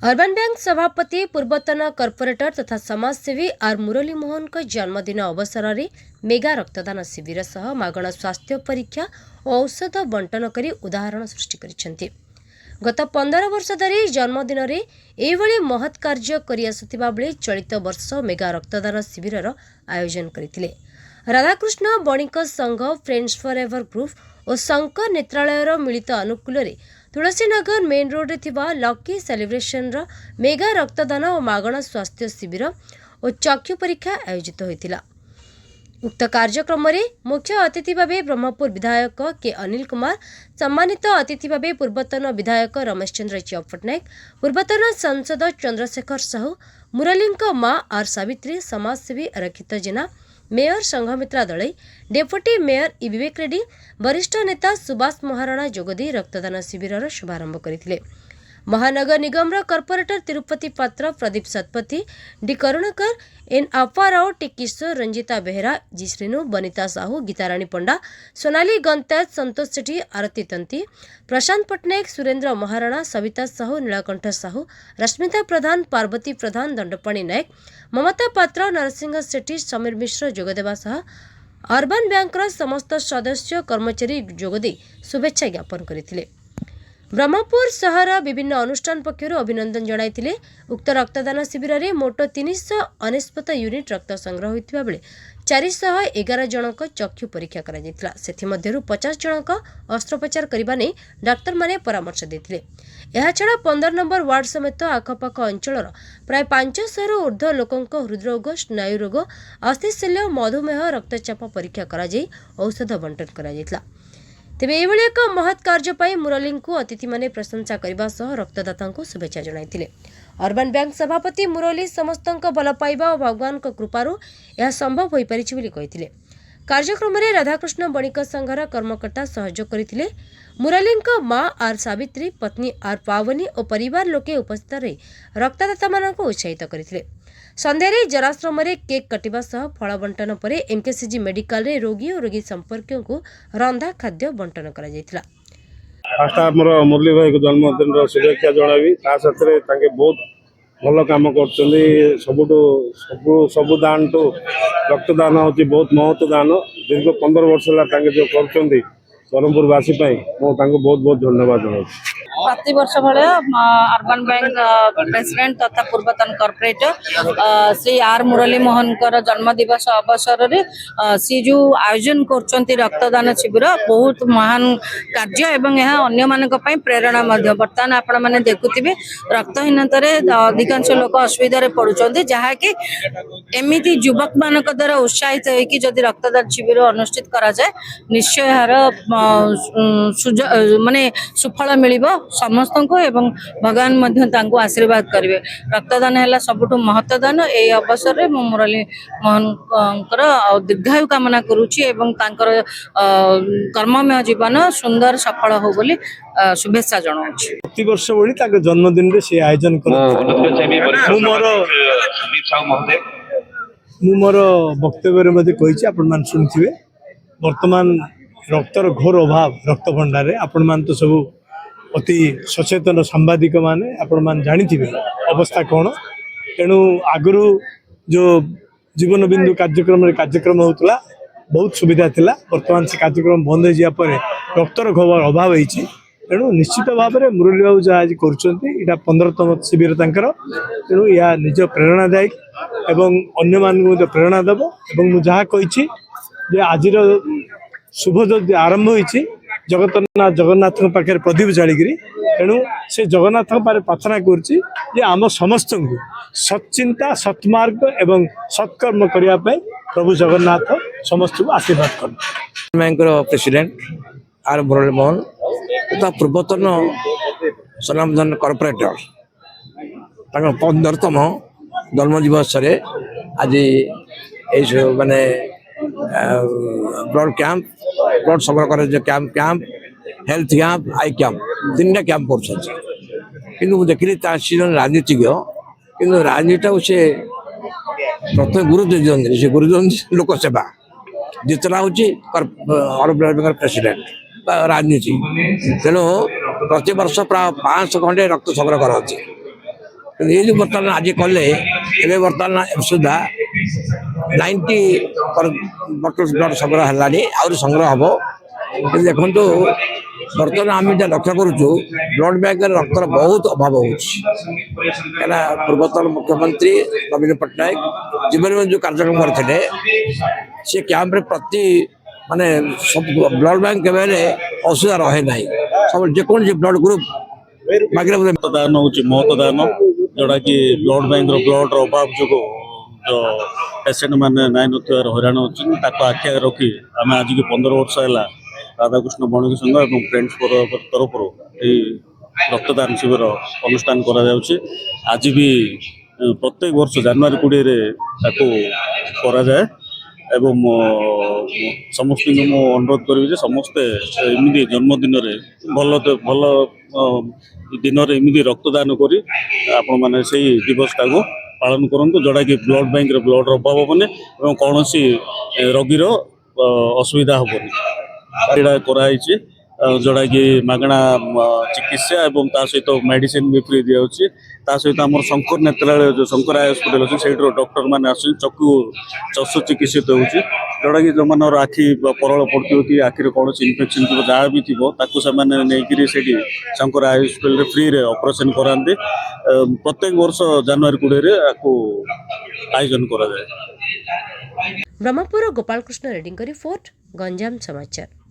Urban bank सभापति पूर्वतन corporator तथा समाजसेवी आर मुरली मोहन का जन्मदिन अवसर में मेगा रक्तदान शिविर सह मागणा स्वास्थ्य परीक्षा और औषध बंटन करी उदाहरण सृष्टि करिसेंति। गत 15 वर्ष धरी जन्मदिन में एभली महत् कार्य करि आसुथिबा बेले चलित वर्ष मेगा रक्तदान शिविर आयोजन करथिले। राधाकृष्ण बणिक संघ फ्रेंड्स फॉर एवर ग्रुप और शंकर नेत्रालयर मिलित अनुकूल तुलसीनगर मेन रोड रे थिबा लकी सेलिब्रेशन मेगा रक्तदान और मागणा स्वास्थ्य शिविर और चक्षु परीक्षा आयोजित होइतिला। उक्त कार्यक्रम में मुख्य अतिथि भाव ब्रह्मपुर विधायक के अनिल कुमार, सम्मानित अतिथि भाव पूर्वतन विधायक रमेश चंद्र पट्टनायक, पूर्वतन सांसद चंद्रशेखर साहू, मुरलींक मां आर सावित्री, समाजसेवी Rakshit Jena, mayor Sanghamitra Dalai, deputy mayor इ विवेक रेड्डी, वरिष्ठ नेता सुभाष महाराणा जोगदी रक्तदान शिविर शुभारंभ करथिले। महानगर निगम कर्पोरेटर तिरुपति पात्र, प्रदीप सतपथी, डी करुणाकर, एन आपा राव, टी किशोर, रंजिता बेहरा, जी श्रीनु, बनिता साहू, गीताराणी पंडा, सोनाली गंतायत, संतोष सेठी, आरती तंती, प्रशांत पट्टनायक, सुरेंद्र महाराणा, सविता साहू, नीलकंठ साहू, रश्मिता प्रधान, पार्वती प्रधान, दंडपाणी नायक, ममता पात्र, नरसिंह सेठी, समीर मिश्र जोगदेवा सह अर्बन बैंक समस्त सदस्य कर्मचारी जोगदे शुभेच्छा ज्ञापन करथिले। ब्रह्मपुर सहर विभिन्न अनुष्ठान पक्षर अभिनंदन जणाइथिले। उक्त रक्तदान शिविर में मोट 349 यूनिट रक्त संग्रह होइतिबा बेले 411 जनक चक्षु परीक्षा करा जायतिला। सेथिमध्यरु 50 जनक अस्त्रोपचार करिबा नै डाक्टर माने परामर्श देथिले। एहा छडा 15 नंबर वार्ड समेत आखपाख अंचलर प्राय 500 रु ऊर्ध्व लोकंक हृदरोग, स्नायु रोग, अस्थिशल्य, मधुमेह, रक्तचाप परीक्षा करा जाई औषध बंटन करा जायतिला। तेबे एभली एक महत् कार्य पाई मुरली को अतिथि माने प्रशंसा करने सह रक्तदाता को शुभेच्छा जणाइथिले। अर्बन बैंक सभापति मुरली समस्तंक भल पाइबा और भगवान कृपारू यह संभव हो पारिछि बोली कहिथिले। कार्यक्रम में राधाकृष्ण बणिक संघर कर्मकर्ता सहयोग करथिले। मुरलींक मां आर सावित्री, पत्नी आर पावनी और परिवार लोके उपस्थित रही रक्तदाता मानक उत्साहित करथिले। संध्यारे जराश्रम में केक कटिबा सह फल बंटन पर एमकेसीजी मेडिकल रे रोगी और रोगी संपर्क को रंधा खाद्य बंटन करा जायतिला। फास्ट आमर मुरली भाई को जन्मदिन शुभेच्छा जनाबी। बहुत भल कम कर सबु दान टू रक्तदान हूँ बहुत महत्व दान। दीर्घ 15 वर्ष जो कर ब्रह्मपुरवासी बहुत बहुत धन्यवाद जनाऊँ। प्रति वर्ष भाया अर्बन बैंक प्रेसिडेंट तथा पूर्वतन कॉर्पोरेटर श्री आर मुरली मोहन जन्म दिवस अवसर में सी जो आयोजन कर रक्तदान शिविर बहुत महान कार्य एवं यह अन्य मानक पई प्रेरणा बर्तमान आपण मैंने देखुथिबे रक्तहीनता अधिकांश लोक असुविधा पड़ुचंती जहाँकि एमिति युवक मानक द्वारा उत्साहित होइकि जदि रक्तदान शिविर अनुष्ठित करा जाए निश्चय यार माने सुफल मिलिबो समस्त को एवं भगवान मध्य तांको आशीर्वाद करेंगे। रक्तदान है सबुठ महत्वदान। ए अवसर में मुरली मोहन दीर्घायु कामना करुच्ची एवं तांकर कर्ममय जीवन सुंदर सफल हो बोली शुभेच्छा जनाऊँगी। प्रति वर्ष भली जन्मदिन रे से आयोजन मोर वक्तव्य कही आपण मान शुणुवे वर्तमान रक्तर घोर अभाव रक्त भंडार आपण मान तो सब अति सचेतन सांबादिक माने आपण मान जानिथिबे अवस्था कौन। तेणु आगु जो जीवन बिंदु कार्यक्रम होता बहुत सुविधा थिला। वर्तमान से कार्यक्रम बंद हो जापर रक्तर घोर अभाव होती। तेणु निश्चित भाव में मुरली बाबू जहाँ आज कर 15तम शिविर तांकर। तेणु यह निज प्रेरणादायक एवं अन्य मान प्रेरणा देव। जहाँ कही आज शुभ जो आरंभ होती जगन्नाथ पाखे प्रदीप जालिकी। तेणु से जगन्नाथ प्रार्थना करम समस्त को सच्चिंता सत्मार्ग एवं सत्कर्म करने प्रभु जगन्नाथ समस्त को आशीर्वाद कर। बैंक प्रेसिडेंट आर मुरली मोहन तथा पूर्वतन स्वनामधन कॉर्पोरेटर 15तम जन्म दिवस आज माने ब्लड कैंप ब्लड संग्रह कर camp health camp eye camp 3टा कैंप कर देखिए राजनीतिज्ञ कि राजनीति से प्रथम गुरुत्व दिखते से गुरुत्व लोक सेवा जितना हूँ प्रेसिडेंट राजनीति। तेणु प्रति वर्ष प्राय 500 खंडे रक्त संग्रह करती ये जो बर्तमान आज कले एवं बर्तमान सुधा 90 बटल्स ब्लड संग्रह है आउरी संग्रह हम देखु बर्तमान आम जहाँ लक्ष्य करुचु ब्लड बैंक रक्तर बहुत अभाव होना पूर्वतन मुख्यमंत्री नवीन पट्टनायक जीवन में जो कार्यक्रम करते सी कैंप प्रति माने सब ब्लड बैंक असुविधा रहे ना सब जेकोसी ब्लड ग्रुप मतदान हूँ मतदान जोटा कि ब्लड बैंक ब्लड अभाव जो जो पेसेंट मैंने नाई नार हईराण होती आखि आगे रखी आम आज की 15 वर्ष है राधाकृष्ण बणिक संघ और फ्रेंड्स तरफ रक्तदान शिविर अनुष्ठान करा आज भी प्रत्येक वर्ष जनवरी 20 करा जाए एवं समस्त मु अनुरोध करी समस्ते एमती जन्मदिन भल भल दिन एमती रक्तदान करी आपण मैंने से दिवसटा को पालन करूँ जोटा कि ब्लड बैंक ब्लड अभाव हेनी और कौन रोगीर असुविधा हेनी यहाँ कराई जोटा कि मागणा चिकित्सा एवं ता सहित मेडिसिन भी फ्री दिया सहित आम शंकर नेत्रालय जो शंकर आई हस्पिटाल अच्छे से डॉक्टर मैंने आस चक्षु चिकित्सित होती जोटा कि जो मन आखि परल पड़ो कि आखिर कौन इनफेक्शन थी जहाँ भी थी नहीं शंकर आई हस्पिटाल फ्री रे ऑपरेशन कराते प्रत्येक वर्ष जनवरी 20 आयोजन करा जाए। ब्रह्मपुर गोपाल कृष्ण रेड्डी रिपोर्ट गंजाम समाचार।